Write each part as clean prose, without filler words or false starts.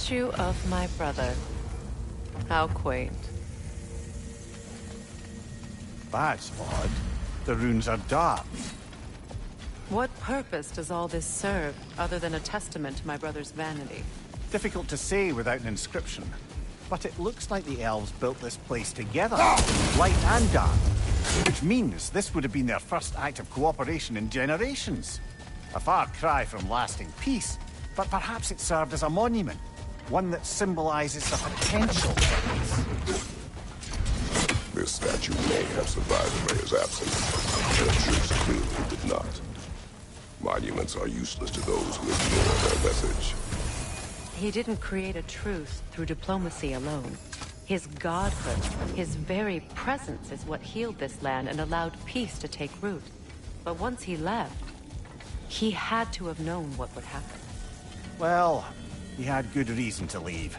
statue of my brother. How quaint. That's odd. The runes are dark. What purpose does all this serve, other than a testament to my brother's vanity? Difficult to say without an inscription. But it looks like the elves built this place together, light and dark. Which means this would have been their first act of cooperation in generations. A far cry from lasting peace, but perhaps it served as a monument. One that symbolizes the potential for peace. This statue may have survived Freya's absence, but the truth clearly did not. Monuments are useless to those who ignore their message. He didn't create a truce through diplomacy alone. His godhood, his very presence is what healed this land and allowed peace to take root. But once he left, he had to have known what would happen. Well, he had good reason to leave.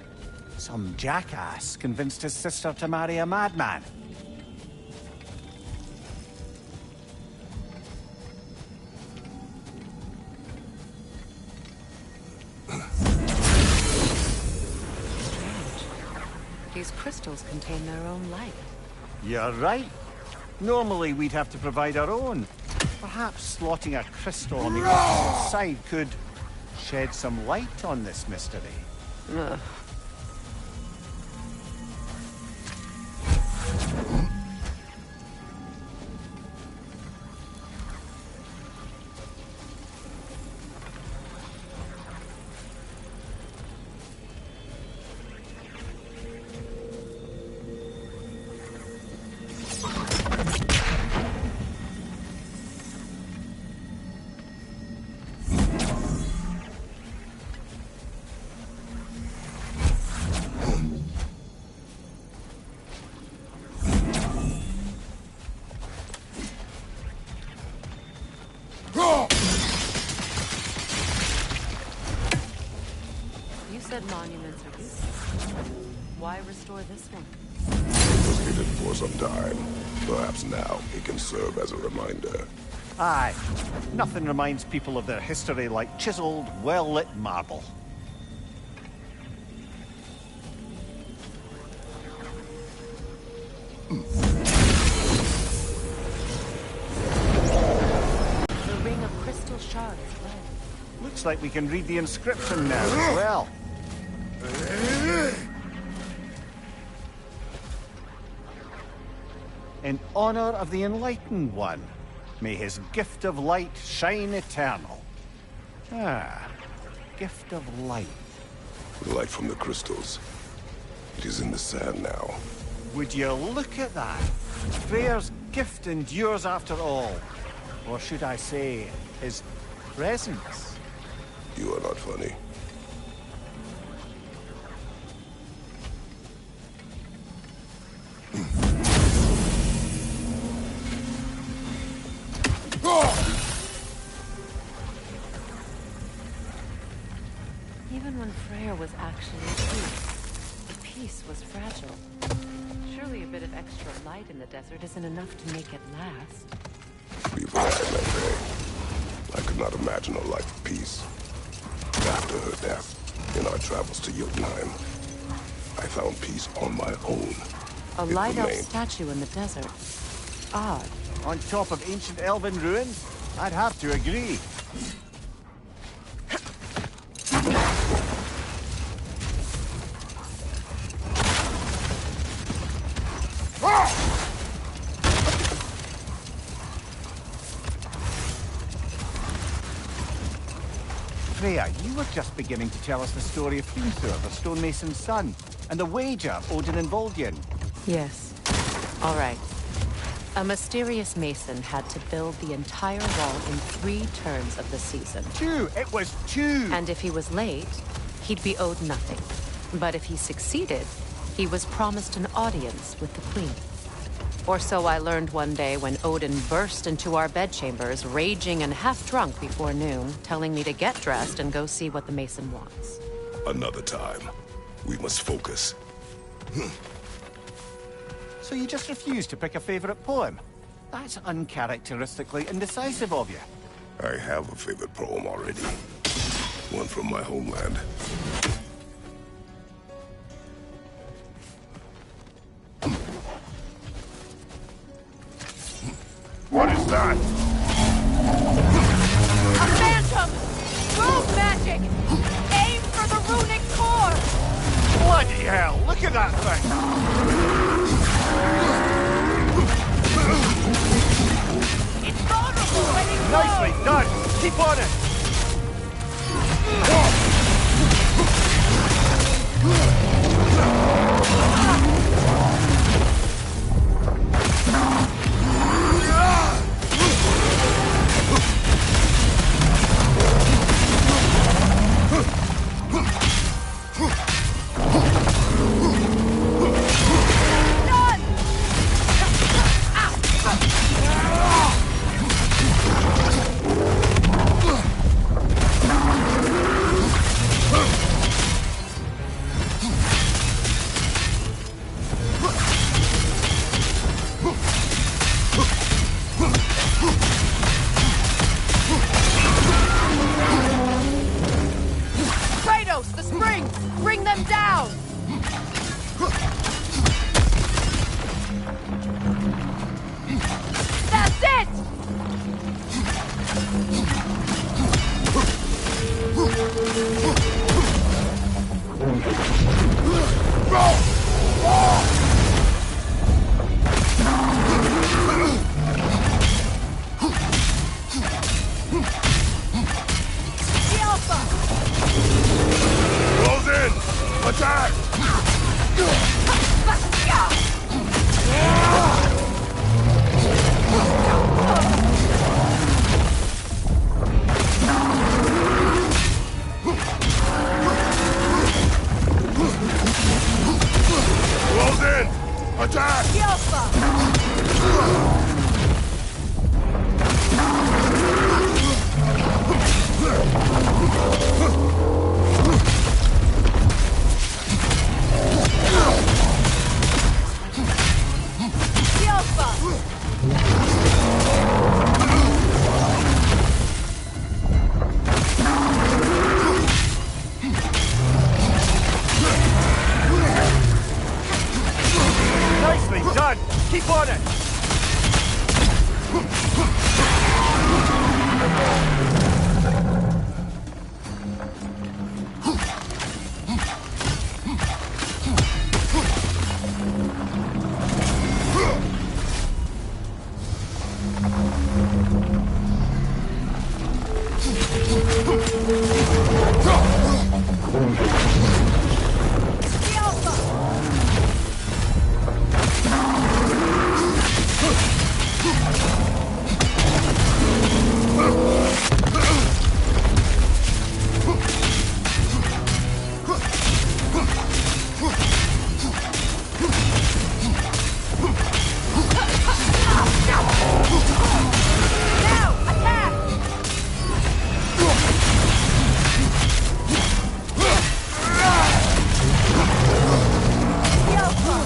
Some jackass convinced his sister to marry a madman. These crystals contain their own light. You're right. Normally we'd have to provide our own. Perhaps slotting a crystal on the opposite side could shed some light on this mystery. Ugh. Monuments are useless. Why restore this one? It was hidden for some time. Perhaps now it can serve as a reminder. Aye. Nothing reminds people of their history like chiseled, well-lit marble. The ring of crystal shards fled. Looks like we can read the inscription now as well. In honor of the Enlightened One, may his gift of light shine eternal. Ah, gift of light. The light from the crystals. It is in the sand now. Would you look at that? Freyr's gift endures after all. Or should I say, his presence. You are not funny. Even when Freyr was actually peace, the peace was fragile. Surely a bit of extra light in the desert isn't enough to make it last. Before I met her, I could not imagine a life of peace. After her death, in our travels to Jotunheim, I found peace on my own. A light elf statue in the desert. Odd. On top of ancient elven ruins? I'd have to agree. Freya, you were just beginning to tell us the story of Hrimthur, the stonemason's son, and the wager Odin and Volgin. Yes. All right. A mysterious mason had to build the entire wall in 3 turns of the season. 2! It was 2! And if he was late, he'd be owed nothing. But if he succeeded, he was promised an audience with the queen. Or so I learned one day when Odin burst into our bedchambers, raging and half-drunk before noon, telling me to get dressed and go see what the mason wants. Another time. We must focus. So you just refused to pick a favorite poem? That's uncharacteristically indecisive of you. I have a favorite poem already. One from my homeland. that! A phantom! Move magic! Aim for the runic core! Bloody hell, look at that thing! It's vulnerable when it Nicely glows! done! Keep on it! Kratos, the springs! Bring them down! That's it! The Alpha! Close in! Attack! Close in! Attack! The Alpha! The Alpha! Nicely done! Keep on it! The Alpha! Now, attack! The Alpha!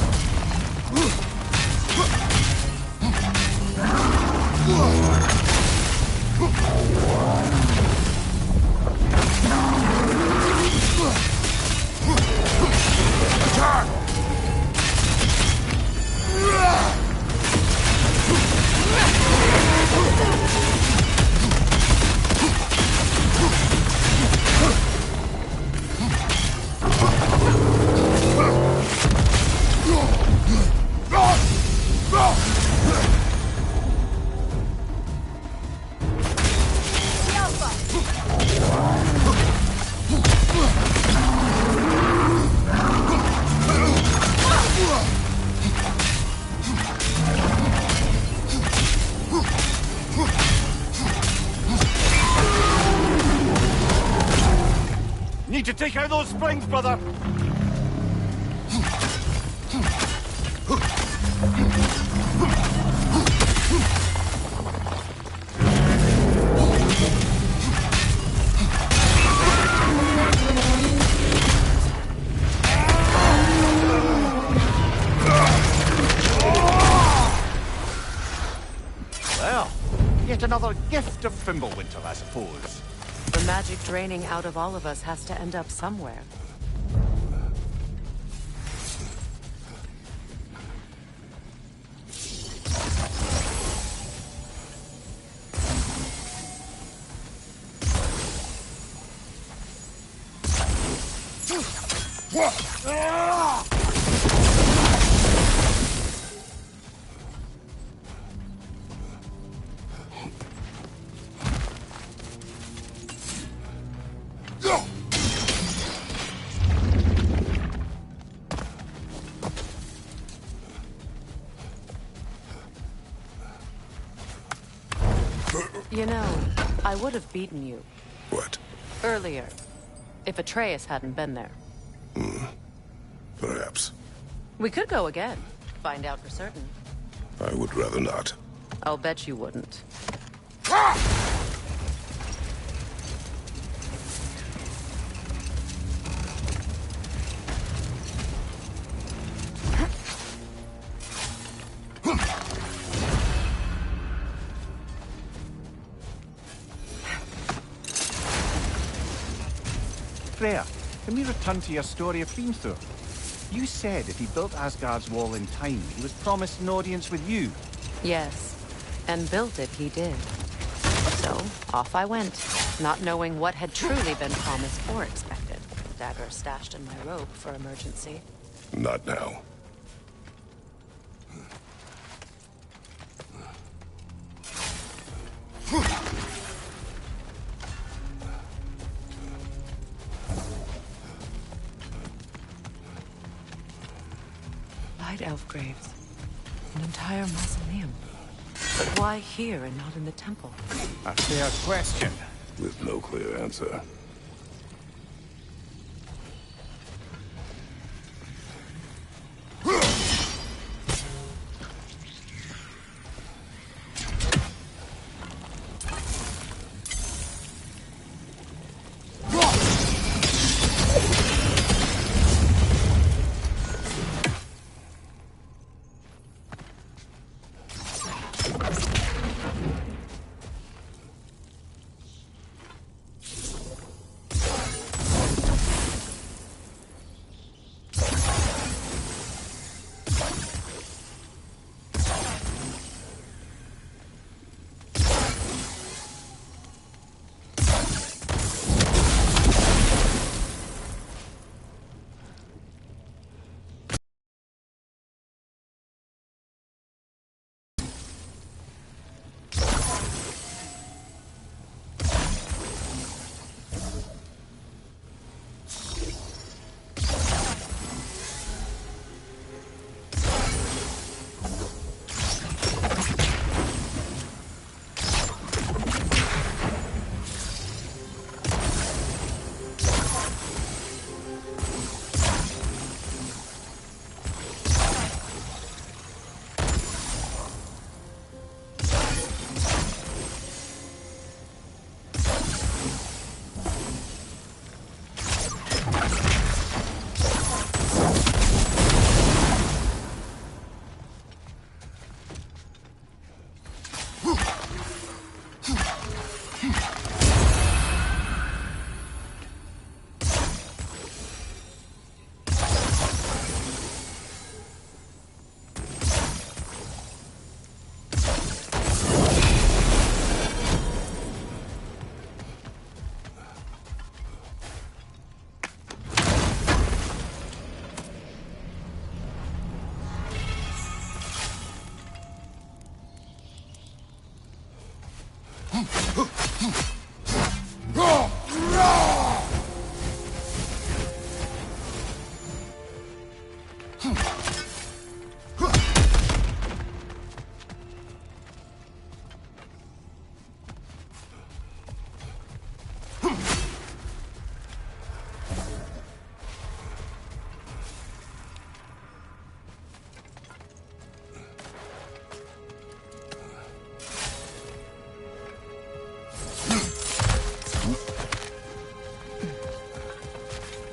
Attack! The Alpha! Need to take out those springs, brother! Well, yet another gift of Fimbulwinter, I suppose. The magic draining out of all of us has to end up somewhere. You know, I would have beaten you What? earlier if Atreus hadn't been there. Perhaps. We could go again, find out for certain. I would rather not. I'll bet you wouldn't. Freya, can we return to your story of Hrimthur? You said if he built Asgard's wall in time, he was promised an audience with you. Yes, and built it he did. So, off I went, not knowing what had truly been promised or expected. Dagger stashed in my robe for emergency. Not now. Light elf graves. An entire mausoleum. But why here and not in the temple? A fair question. With no clear answer.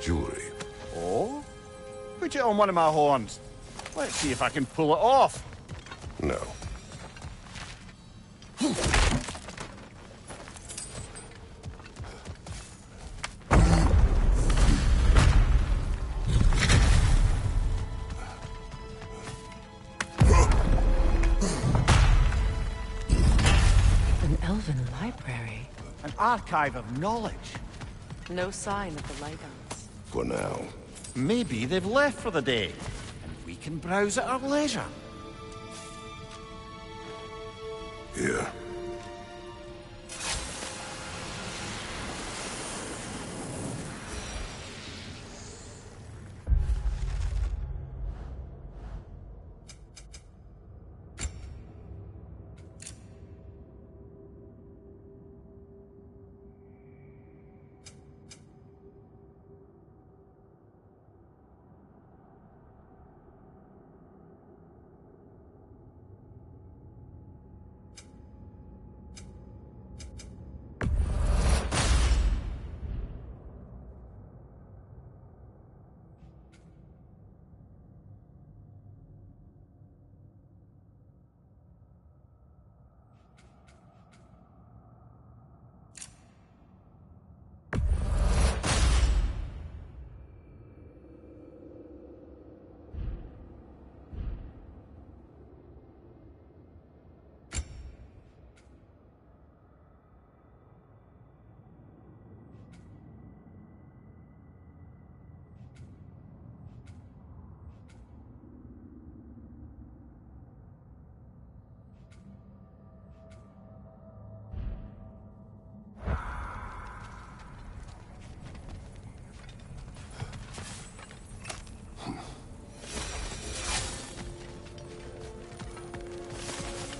Jewelry. Oh? Put it on one of my horns. Let's see if I can pull it off. No. An elven library. An archive of knowledge. No sign of the Light Elves. For now. Maybe they've left for the day, and we can browse at our leisure. Here.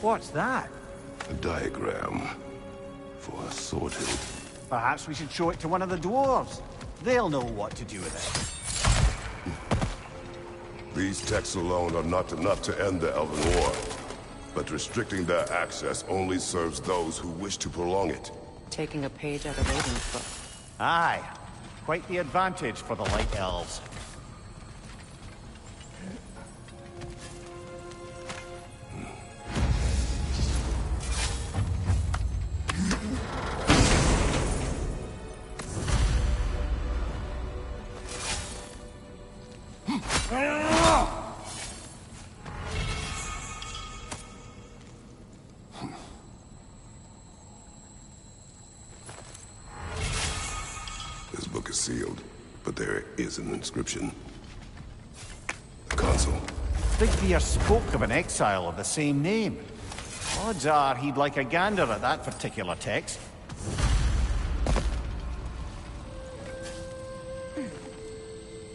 What's that? A diagram for a sorted. Perhaps we should show it to one of the dwarves. They'll know what to do with it. These texts alone are not enough to end the Elven War. But restricting their access only serves those who wish to prolong it. Taking a page out of Raiden's book. Aye. Quite the advantage for the Light Elves. This book is sealed, but there is an inscription. The console. Big Bear spoke of an exile of the same name. Odds are he'd like a gander at that particular text.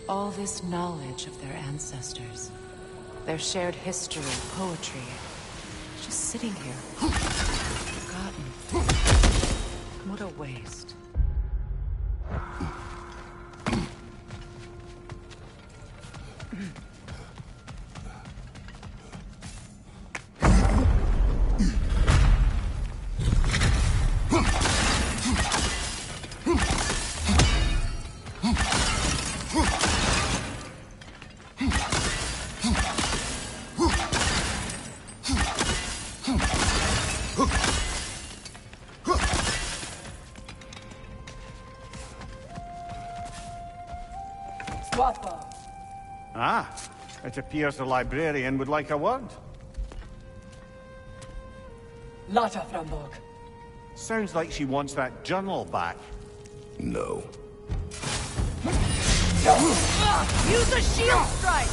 All this knowledge of their ancestors, their shared history, poetry, just sitting here, forgotten. What a waste. Ah, it appears the librarian would like a word. Lata Frambog. Sounds like she wants that journal back. No. Use a shield strike!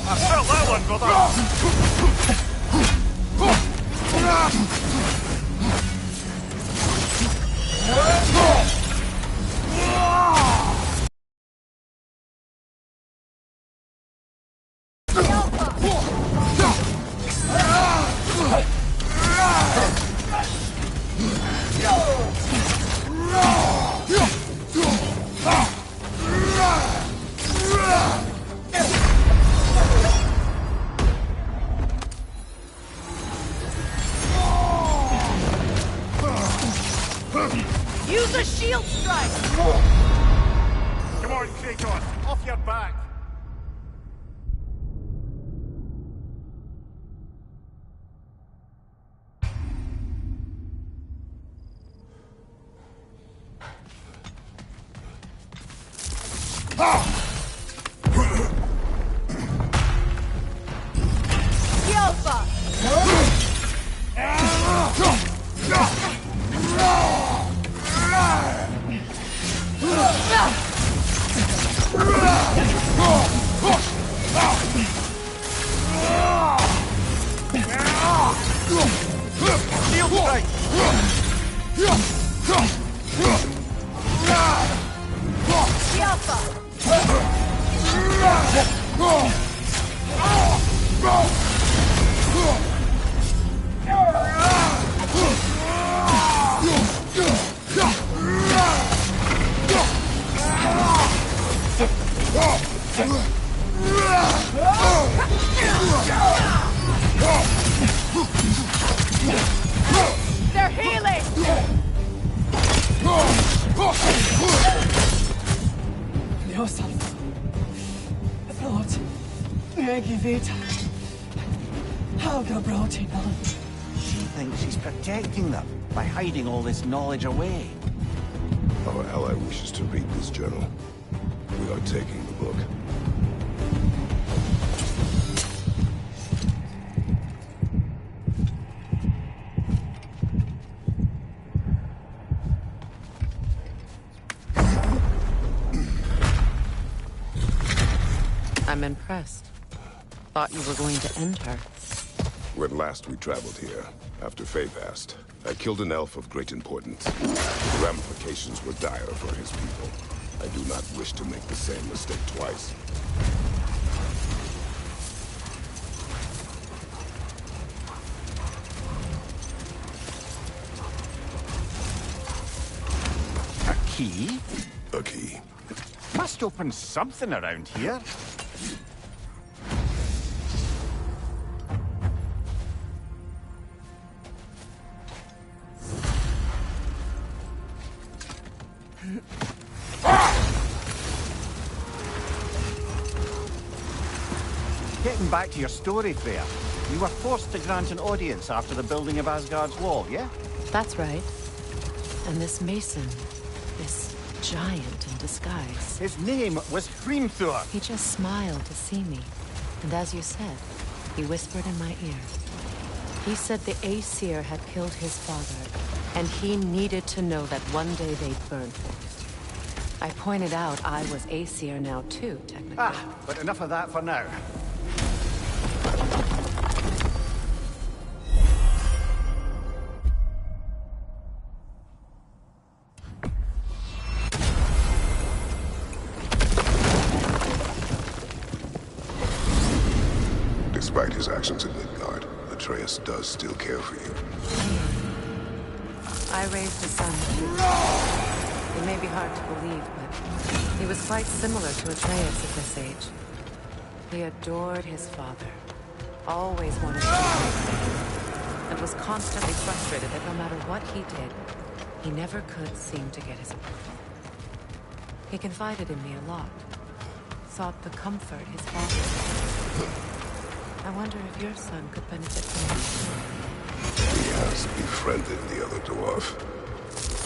I felt that one, brother! off your back! They're healing! Yourself. Förlåt. Jag vet. Helga brought him on. She thinks she's protecting them by hiding all this knowledge away. Our ally wishes to read this journal. We are taking the book. I'm impressed. Thought you were going to end her. When last we traveled here, after Faye passed, I killed an elf of great importance. The ramifications were dire for his people. I do not wish to make the same mistake twice. A key? A key. Must open something around here. Getting back to your story, Freya. You were forced to grant an audience after the building of Asgard's wall, yeah? That's right. And this mason, this giant in disguise, His name was Hrimthur. he just smiled to see me. And as you said, he whispered in my ear. He said the Aesir had killed his father, and he needed to know that one day they'd burn him. I pointed out I was Aesir now too, technically. Ah, but enough of that for now. Despite his actions in Midgard, Atreus does still care for you. I raised a son too. It may be hard to believe, but he was quite similar to Atreus at this age. He adored his father, always wanted to be him, and was constantly frustrated that no matter what he did, he never could seem to get his approval. He confided in me a lot, sought the comfort his father. I wonder if your son could benefit from that. He has befriended the other dwarf.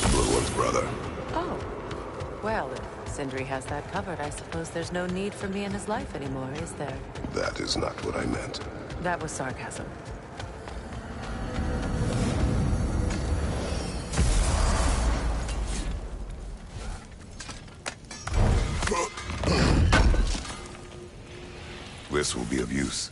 The Blue One's brother. Oh. Well, if Sindri has that covered, I suppose there's no need for me in his life anymore, is there? That is not what I meant. That was sarcasm. This will be of use.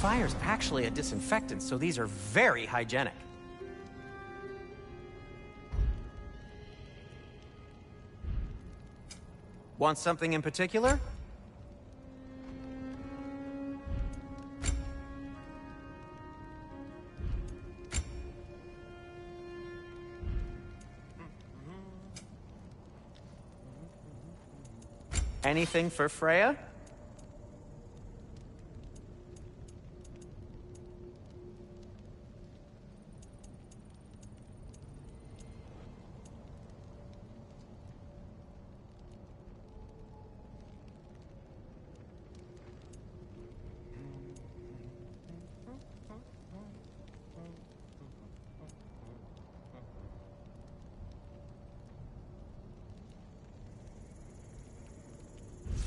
Fire's actually a disinfectant, so these are very hygienic. Want something in particular? Anything for Freya?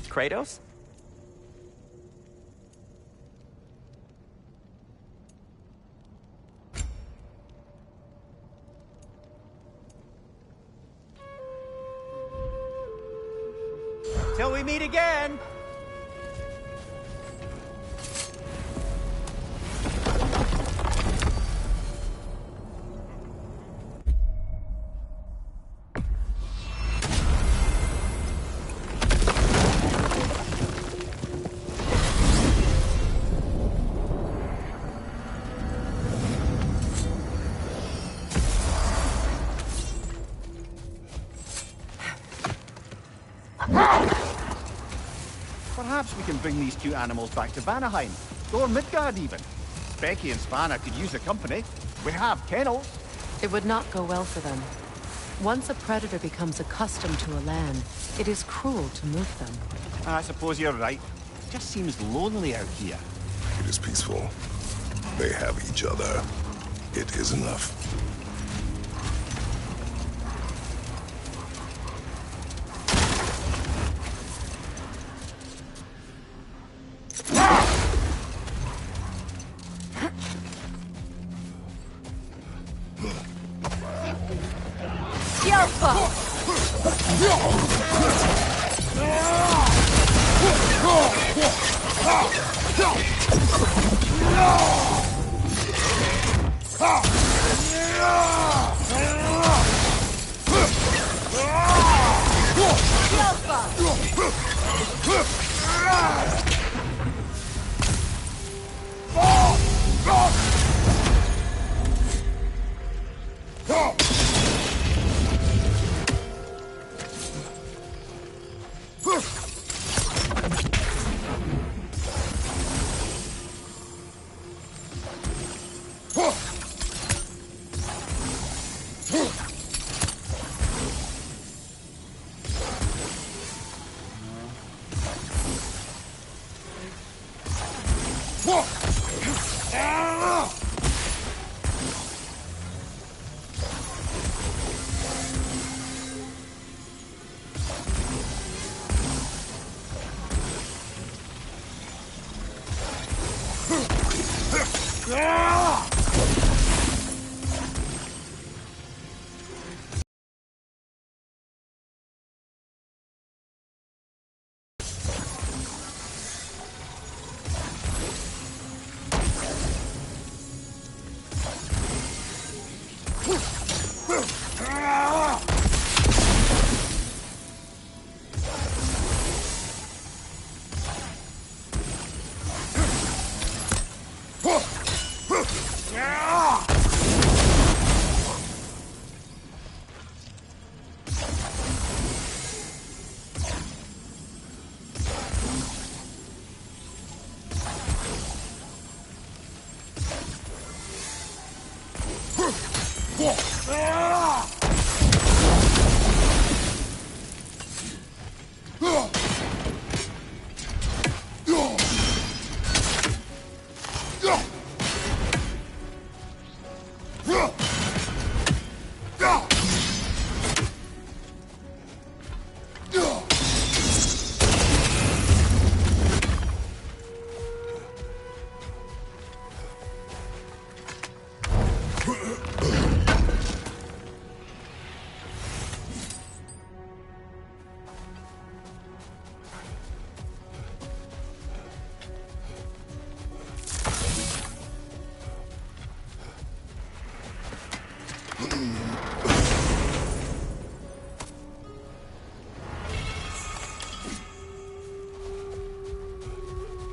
Kratos? Till we meet again! Perhaps we can bring these two animals back to Vanaheim, or Midgard even. Becky and Spanna could use the company. We have kennels. It would not go well for them. Once a predator becomes accustomed to a land, it is cruel to move them. I suppose you're right. It just seems lonely out here. It is peaceful. They have each other. It is enough.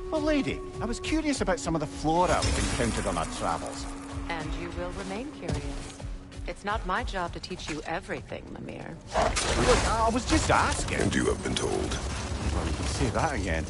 Well, lady, I was curious about some of the flora we've encountered on our travels. And you will remain curious. It's not my job to teach you everything, Mimir. Look, I was just asking. And you have been told. Say that again.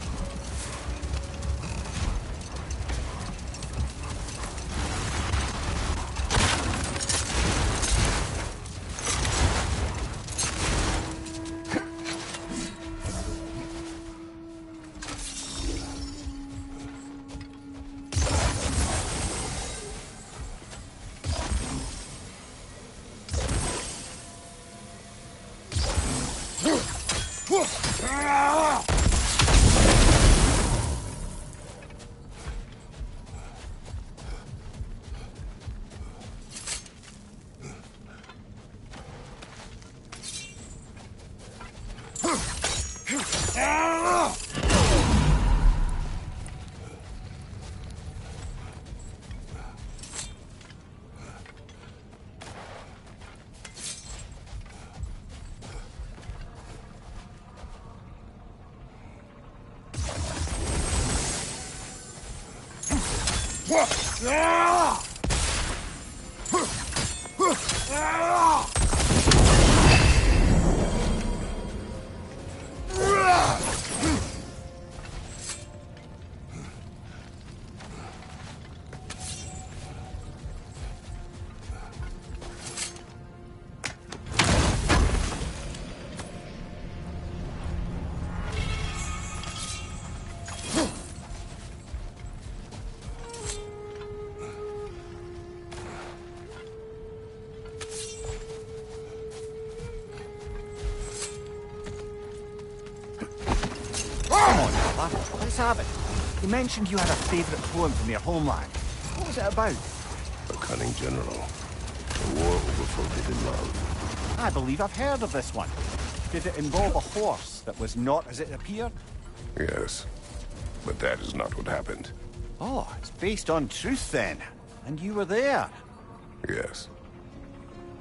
Let's have it. You mentioned you had a favourite poem from your homeland. What was it about? A cunning general. A war over forbidden love. I believe I've heard of this one. Did it involve a horse that was not as it appeared? Yes, but that is not what happened. Oh, it's based on truth then. And you were there. Yes.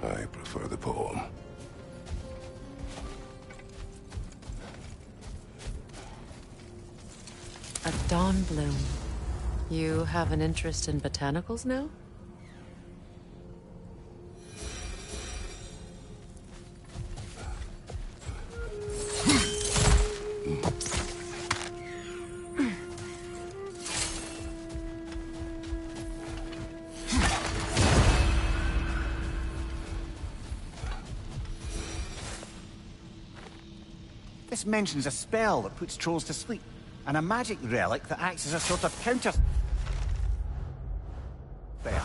I prefer the poem. A dawn bloom. You have an interest in botanicals now? This mentions a spell that puts trolls to sleep, and a magic relic that acts as a sort of counter... There.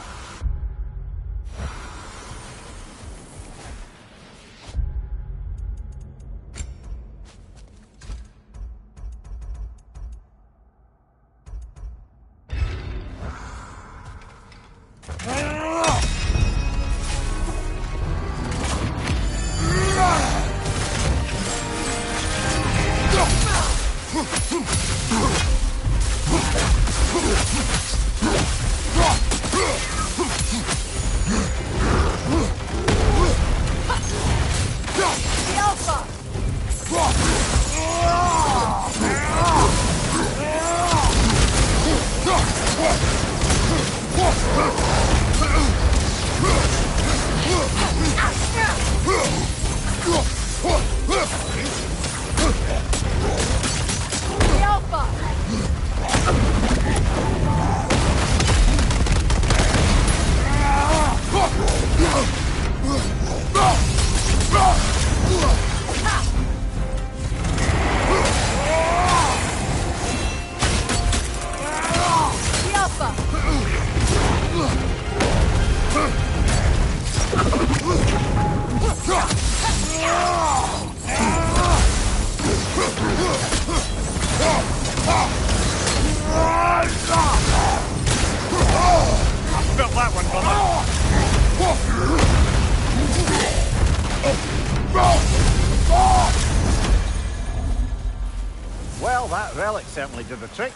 Well, that relic certainly did the trick.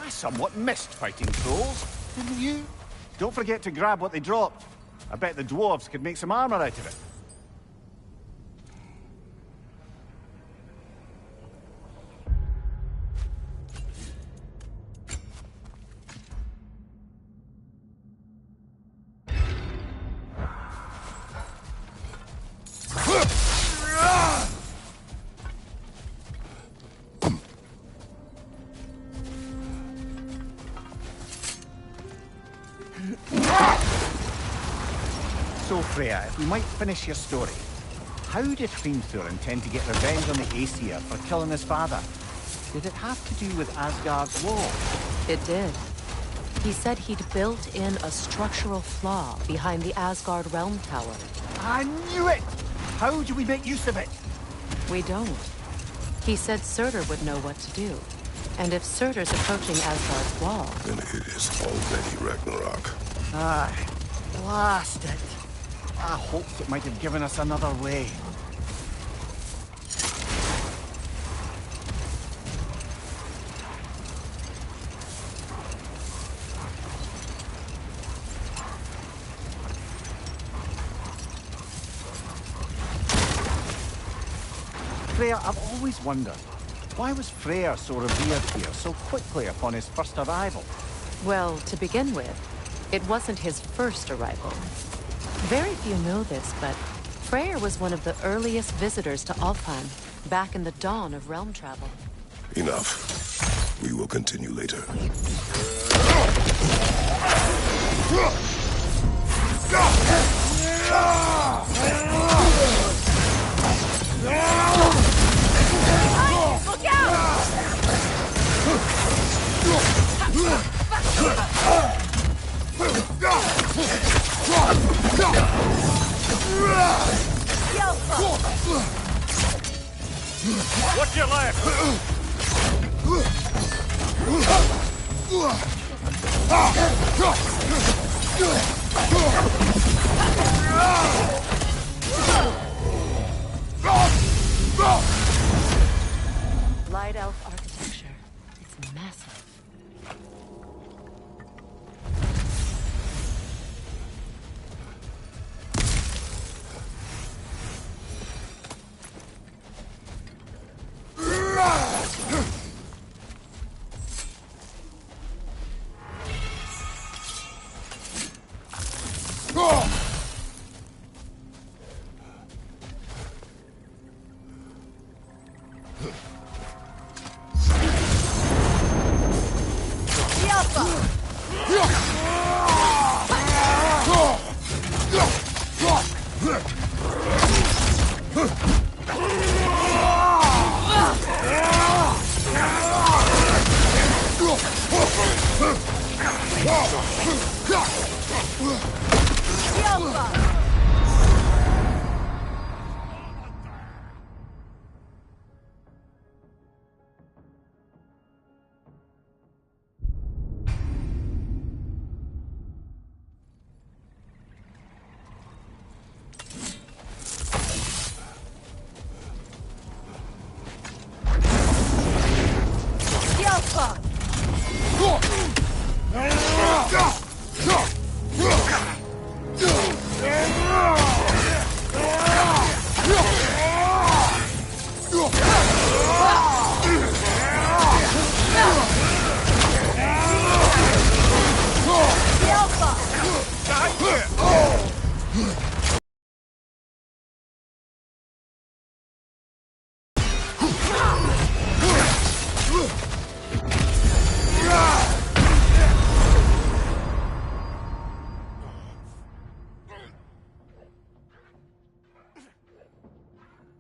I somewhat missed fighting trolls, didn't you? Don't forget to grab what they dropped. I bet the dwarves could make some armor out of it. Freya, if we might finish your story. How did Hrimthur intend to get revenge on the Aesir for killing his father? Did it have to do with Asgard's wall? It did. He said he'd built in a structural flaw behind the Asgard Realm Tower. I knew it! How do we make use of it? We don't. He said Surtur would know what to do. And if Surtur's approaching Asgard's wall... Then it is already Ragnarok. Aye. Blast it. I hoped it might have given us another way. Freya, I've always wondered, why was Freyr so revered here so quickly upon his first arrival? Well, to begin with, it wasn't his first arrival. Very few know this, but Freyr was one of the earliest visitors to Alfheim, back in the dawn of realm travel. Enough. We will continue later. Look out! What's your left? Light elf architecture. It's massive.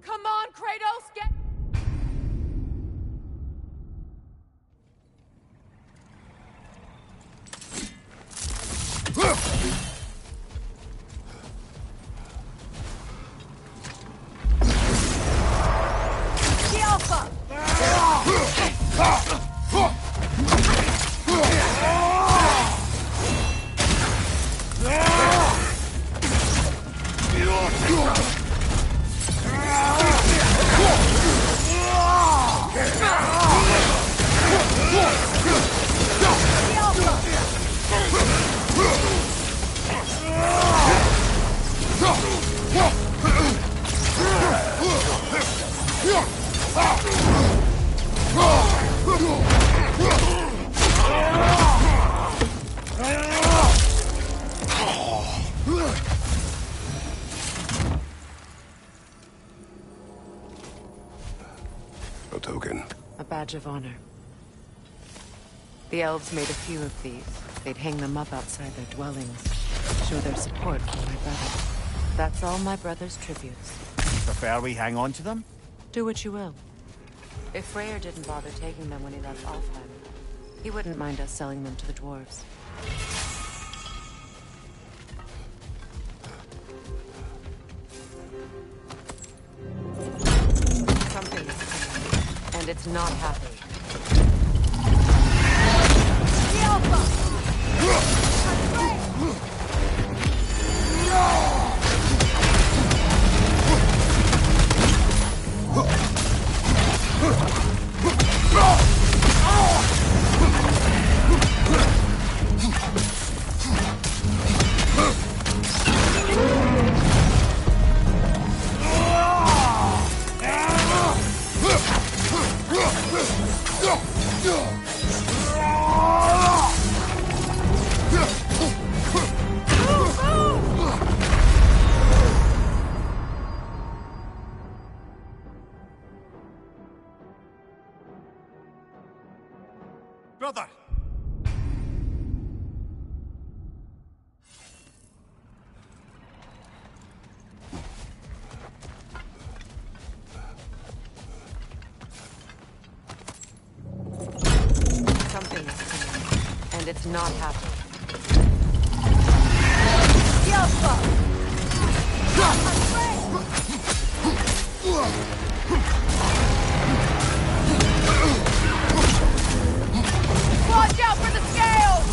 Come on, Kratos, get... The Alpha! A token. A badge of honor. The elves made a few of these. They'd hang them up outside their dwellings, show their support for my brother. That's all my brother's tributes. Prefer we hang on to them? Do what you will. If Freyr didn't bother taking them when he left Alfheim, he wouldn't mind us selling them to the dwarves. Something is coming, and it's not happy. The Alpha! Brother! Something is coming, and it's not happy. The Alpha! Watch out for the scales!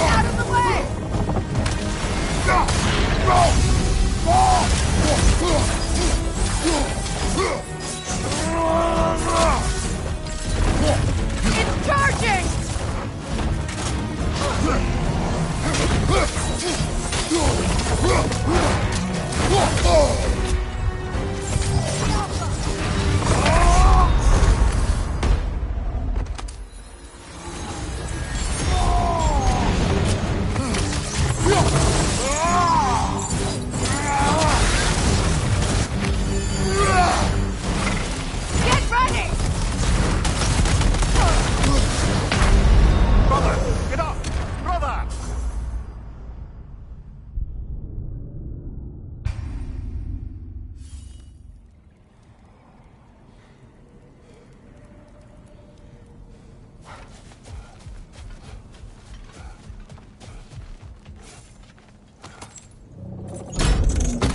Out of the way! It's charging! Get ready! Brother! Get up! Brother!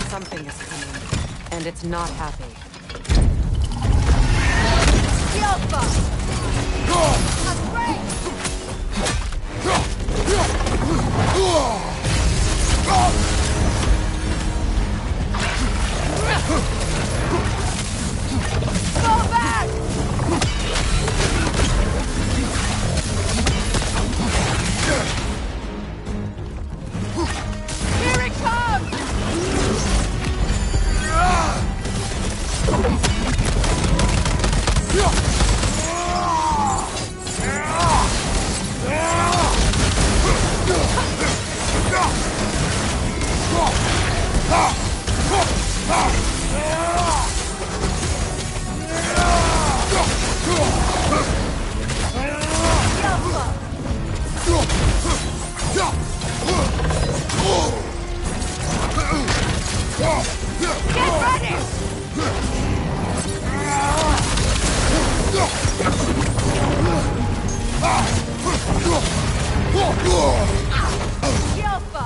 Something is coming, and it's not happy. The Alpha! Afraid! Go back! Here it comes! Get ready! The Alpha!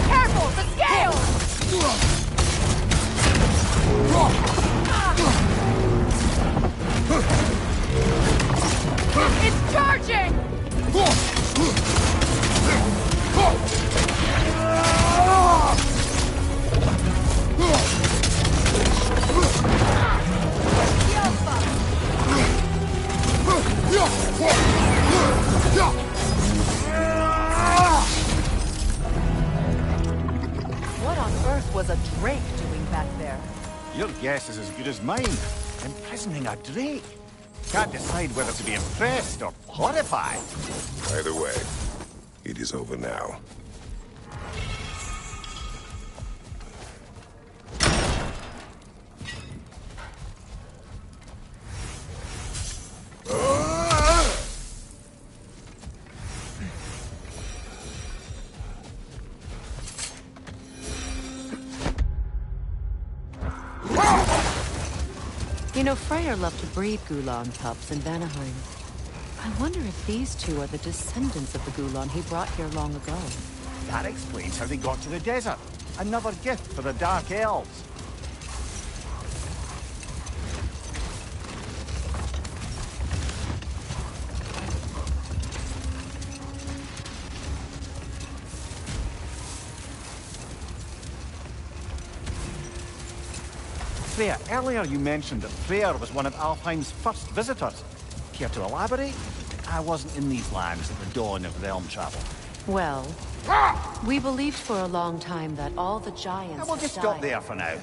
Careful, the scales! It's charging! guess is as good as mine. Imprisoning a drake. Can't decide whether to be impressed or horrified. Either way, it is over now. You know, Freyr loved to breed Gulan pups in Vanaheim. I wonder if these two are the descendants of the Gulan he brought here long ago. That explains how they got to the desert. Another gift for the Dark Elves. Freya, earlier you mentioned that Freyr was one of Alfheim's first visitors. Care to elaborate? I wasn't in these lands at the dawn of realm travel. Well, we believed for a long time that all the giants And we'll had just stop died. there for now.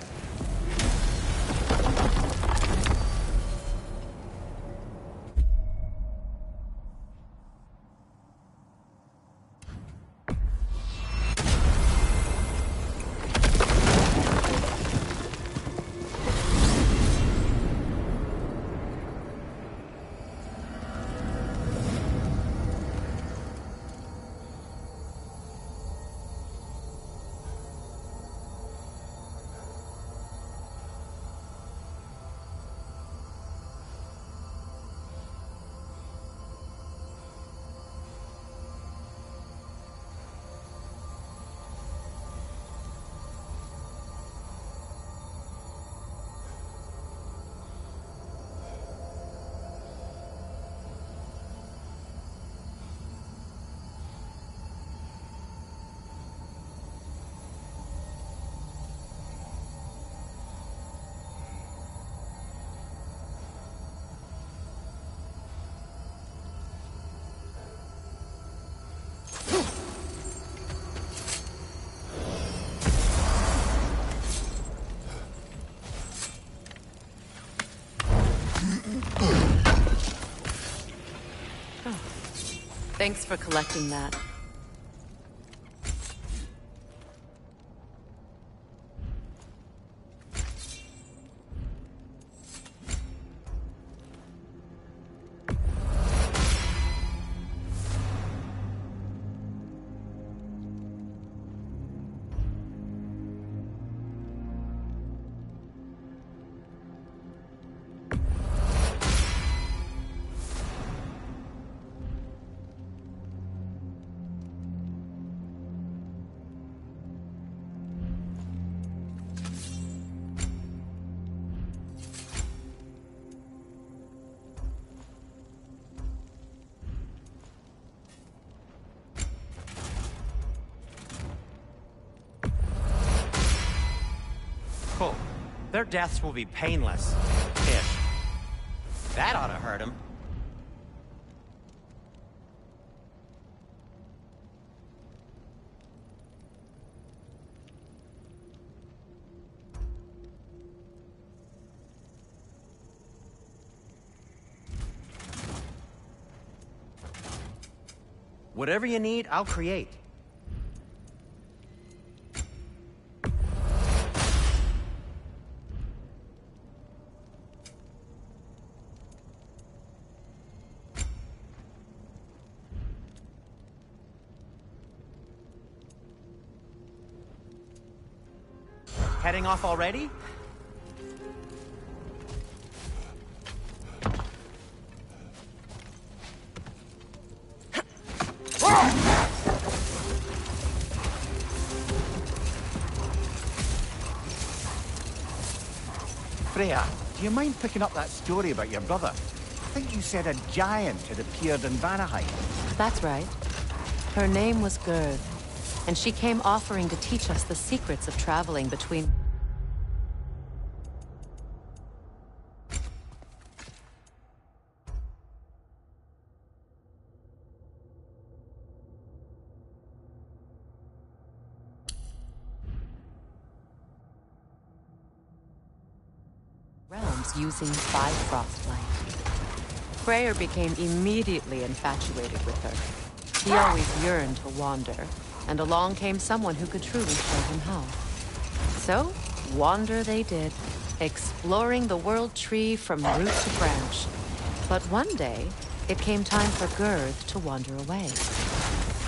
Thanks for collecting that. Cool. Their deaths will be painless. Ish. That ought to hurt him. Whatever you need, I'll create. Heading off already? Freya, do you mind picking up that story about your brother? I think you said a giant had appeared in Vanaheim. That's right. Her name was Gerd, and she came offering to teach us the secrets of traveling between... elves using Bifrost light. Freyr became immediately infatuated with her. He always yearned to wander, and along came someone who could truly show him how. So, wander they did, exploring the World Tree from root to branch. But one day, it came time for Girth to wander away.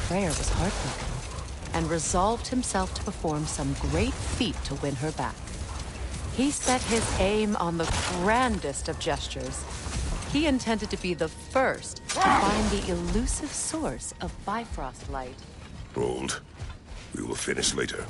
Freyr was heartbroken, and resolved himself to perform some great feat to win her back. He set his aim on the grandest of gestures. He intended to be the first to find the elusive source of Bifrost light. Hold. We will finish later.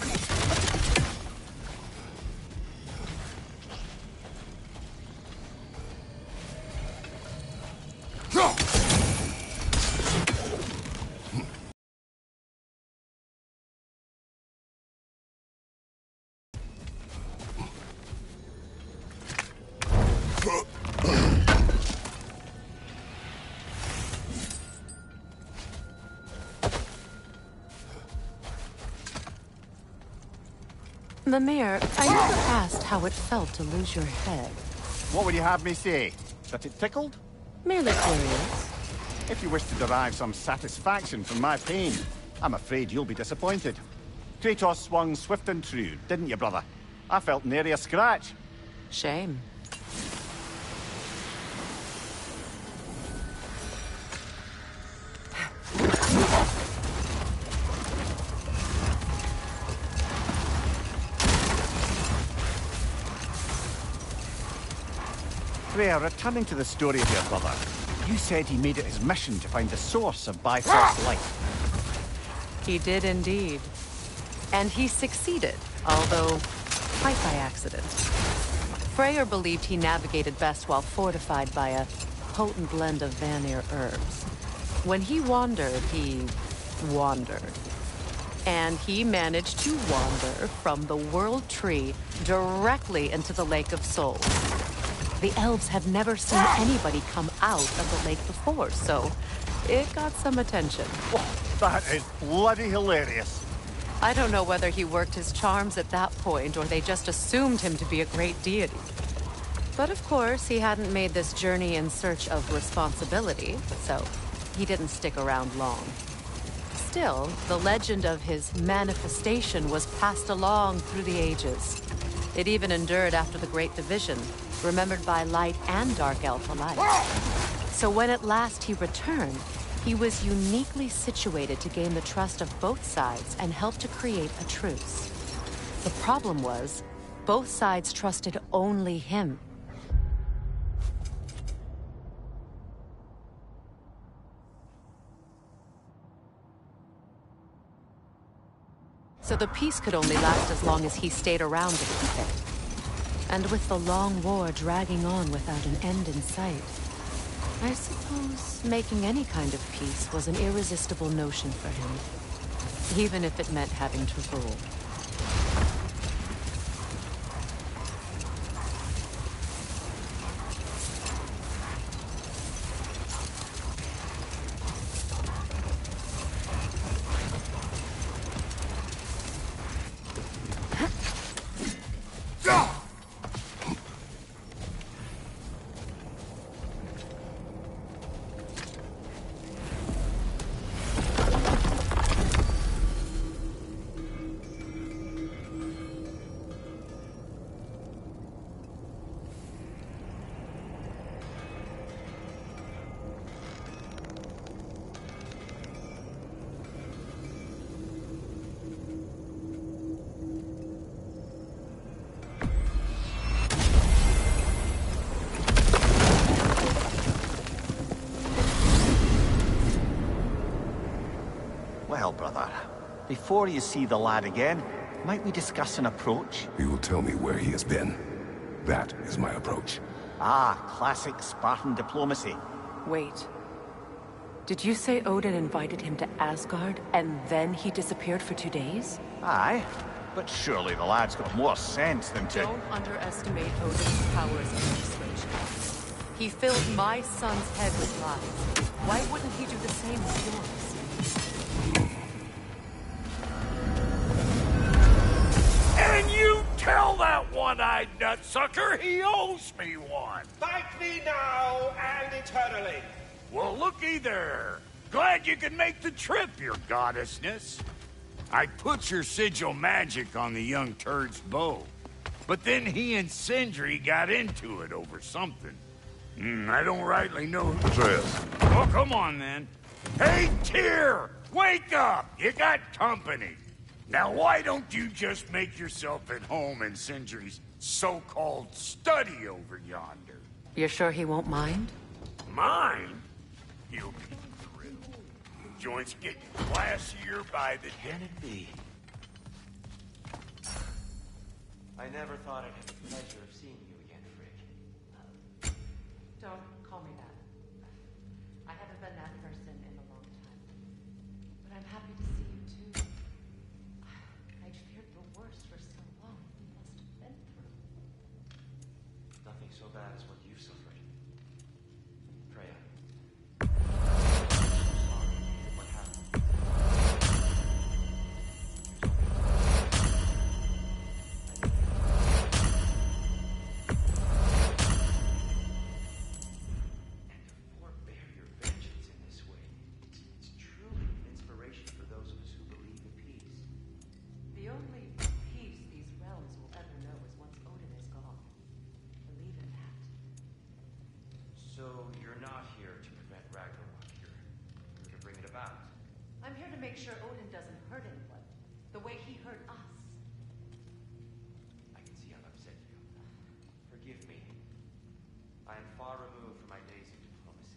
Mimir, I never asked how it felt to lose your head. What would you have me say? That it tickled? Merely curious. If you wish to derive some satisfaction from my pain, I'm afraid you'll be disappointed. Kratos swung swift and true, didn't you, brother? I felt nary a scratch. Shame. Freya, returning to the story of your brother, you said he made it his mission to find the source of Bifrost light. He did indeed. And he succeeded, although quite by accident. Freyr believed he navigated best while fortified by a potent blend of Vanir herbs. When he wandered, he wandered. And he managed to wander from the World Tree directly into the Lake of Souls. The elves have never seen anybody come out of the lake before, so it got some attention. Oh, that is bloody hilarious. I don't know whether he worked his charms at that point or they just assumed him to be a great deity. But of course, he hadn't made this journey in search of responsibility, so he didn't stick around long. Still, the legend of his manifestation was passed along through the ages. It even endured after the Great Division, remembered by light and dark elf alike. So when at last he returned, he was uniquely situated to gain the trust of both sides and help to create a truce. The problem was, both sides trusted only him. So the peace could only last as long as he stayed around to keep it. And with the long war dragging on without an end in sight, I suppose making any kind of peace was an irresistible notion for him, even if it meant having to rule. Well, brother, before you see the lad again, might we discuss an approach? He will tell me where he has been. That is my approach. Ah, classic Spartan diplomacy. Wait. Did you say Odin invited him to Asgard, and then he disappeared for 2 days? Aye, but surely the lad's got more sense than to... Don't underestimate Odin's powers of persuasion. He filled my son's head with lies. Why wouldn't he do the same with yours? And you tell that one-eyed that sucker. He owes me one. Thank me now and eternally. Well, looky there. Glad you could make the trip, your goddessness. I put your sigil magic on the young turd's bow. But then he and Sindri got into it over something. I don't rightly know who... Atreus. Oh, come on, then. Hey, Tyr! Wake up! You got company. Now, why don't you just make yourself at home in Sindri's so-called study over yonder? You're sure he won't mind? Mine? You'll be thrilled. The joint's getting classier by the day. Can it be? I never thought I'd have the pleasure of seeing you again, Frick. Don't call me that. I haven't been that person in a long time. But I'm happy to see you too. I'd feared the worst for so long. You must have been through. Nothing so bad as what you've suffered. Freya. Sorry. What happened? And to forbear your vengeance in this way, it's truly an inspiration for those of us who believe in peace. The only peace these realms will ever know is once Odin is gone. Believe in that. So you're not here to prevent Ragnarok. You're here to bring it about. I'm here to make sure Odin doesn't hurt anyone, the way he hurt us. I can see I've upset you. Forgive me. I am far removed from my days of diplomacy.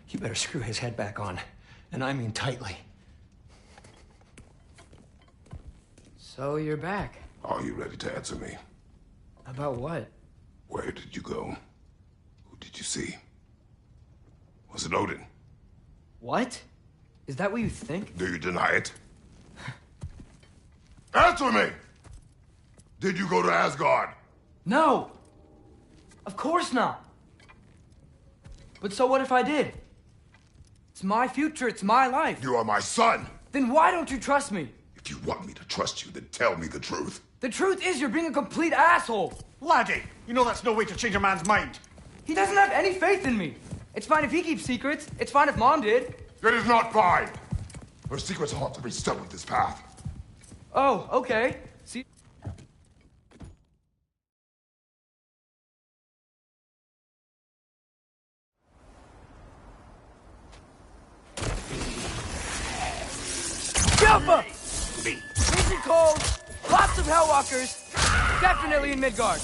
You better screw his head back on. And I mean tightly. So you're back. Are you ready to answer me? About what? Where did you go? Who did you see? Was it Odin? What? Is that what you think? Do you deny it? Answer me! Did you go to Asgard? No! Of course not! But so what if I did? It's my future, it's my life. You are my son! Then why don't you trust me? If you want me to trust you, then tell me the truth. The truth is you're being a complete asshole. Laddie, you know that's no way to change a man's mind. He doesn't have any faith in me. It's fine if he keeps secrets. It's fine if Mom did. It is not fine! Her secrets ought to be stuck with this path. Oh, okay. See... Jumpa! Freezing cold, lots of Hellwalkers, definitely in Midgard.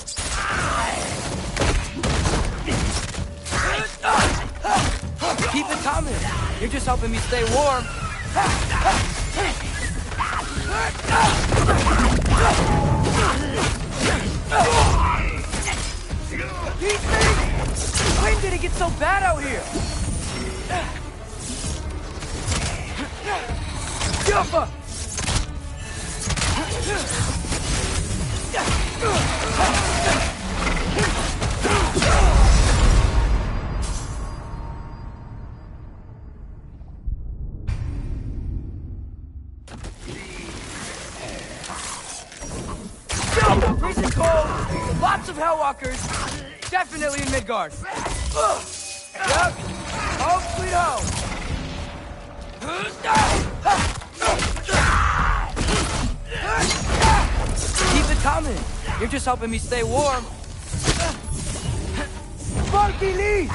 Keep it coming. You're just helping me stay warm. Keep me! When did it get so bad out here? Jumpa! Freezing cold, lots of Hellwalkers, definitely in Midgard. Yep, home sweet home. You're just helping me stay warm. Monkey Lee!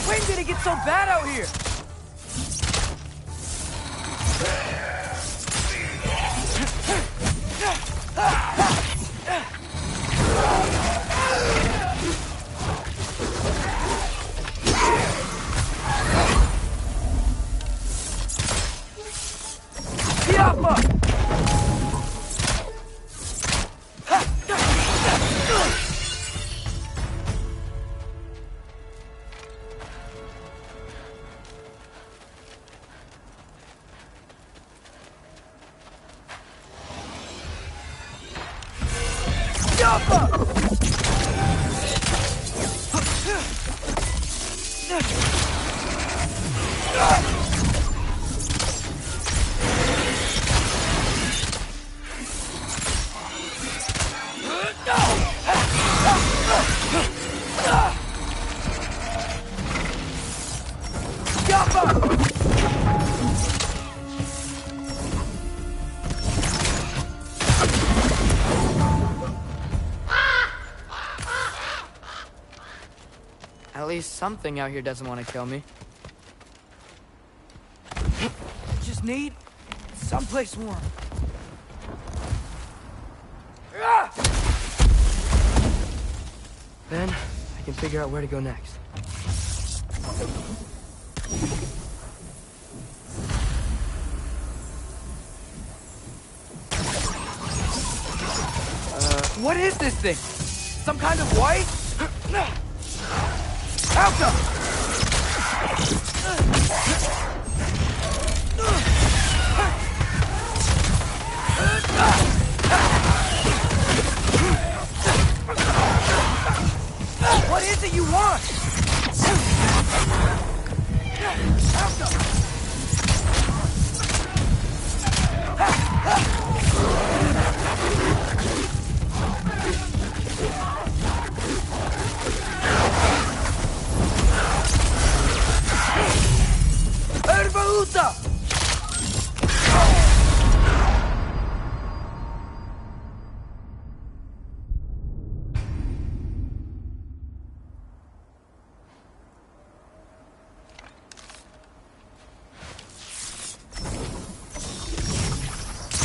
When did it get so bad out here? At least something out here doesn't want to kill me. Just need someplace warm. Then I can figure out where to go next. What is this thing? Some kind of white? Alka! What is it you want?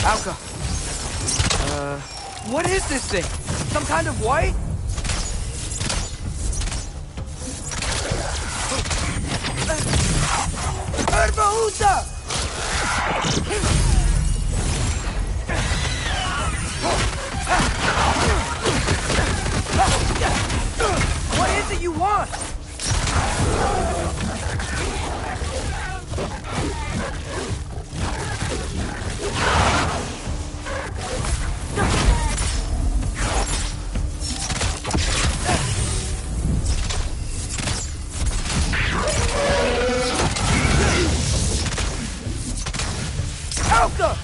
Alka. What is this thing? Some kind of white? Herbahuta! What is it you want? Alka!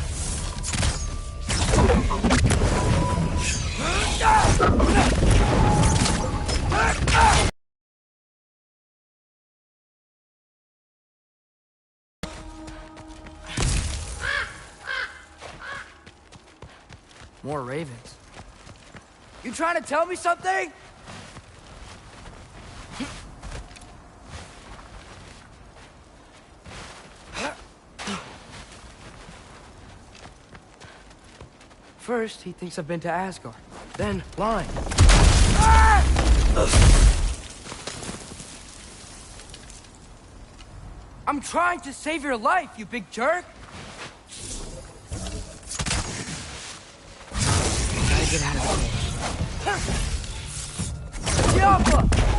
More ravens. You trying to tell me something? First, he thinks I've been to Asgard. Then, lying. Ah! I'm trying to save your life, you big jerk! Gotta get out of here. Yappa!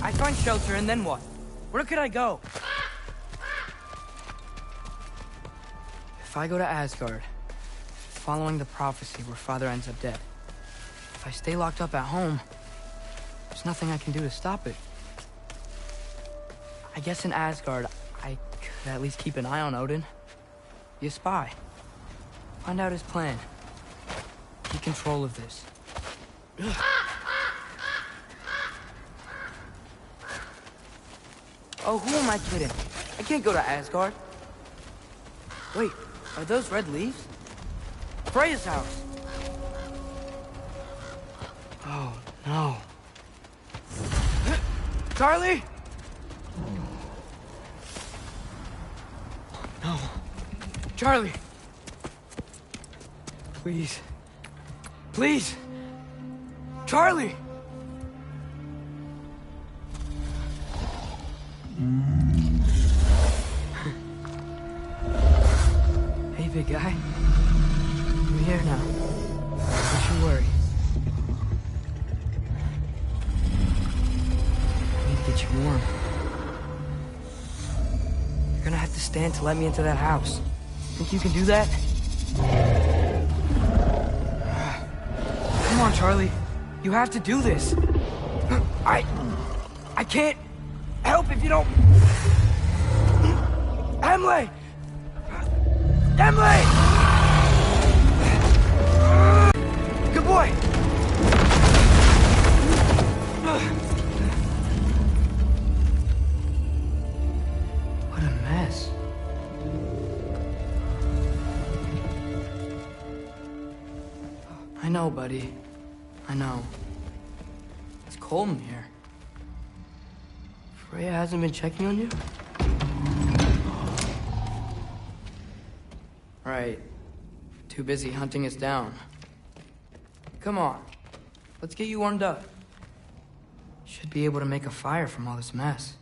I find shelter, and then what? Where could I go? If I go to Asgard, following the prophecy where Father ends up dead, if I stay locked up at home, there's nothing I can do to stop it. I guess in Asgard, I could at least keep an eye on Odin. Be a spy. Find out his plan. Take control of this. Oh, who am I kidding? I can't go to Asgard. Wait, are those red leaves? Freya's house! Oh, no. Charlie? No. Charlie! Please. Please! Charlie! Hey, big guy. I'm here now. Don't you worry. I need to get you warm. You're gonna have to stand to let me into that house. Think you can do that? Come on, Charlie. You have to do this. I can't help if you don't... Emily! Emily! Good boy! What a mess. I know, buddy. I know. It's cold in here. Freya hasn't been checking on you? Right. Too busy hunting us down. Come on. Let's get you warmed up. Should be able to make a fire from all this mess.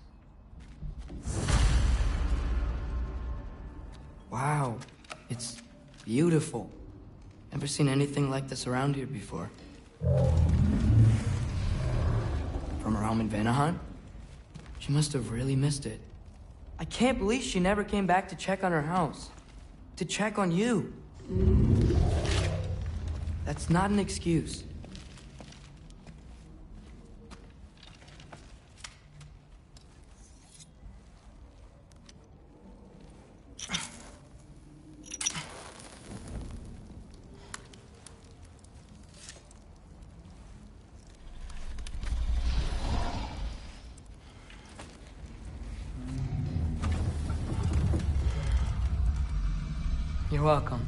Wow. It's beautiful. Never seen anything like this around here before. From her home in Vanaheim? She must have really missed it. I can't believe she never came back to check on her house. To check on you. That's not an excuse. You're welcome.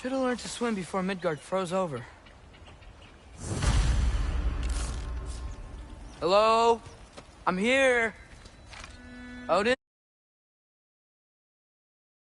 Should have learned to swim before Midgard froze over. Hello? I'm here. Odin?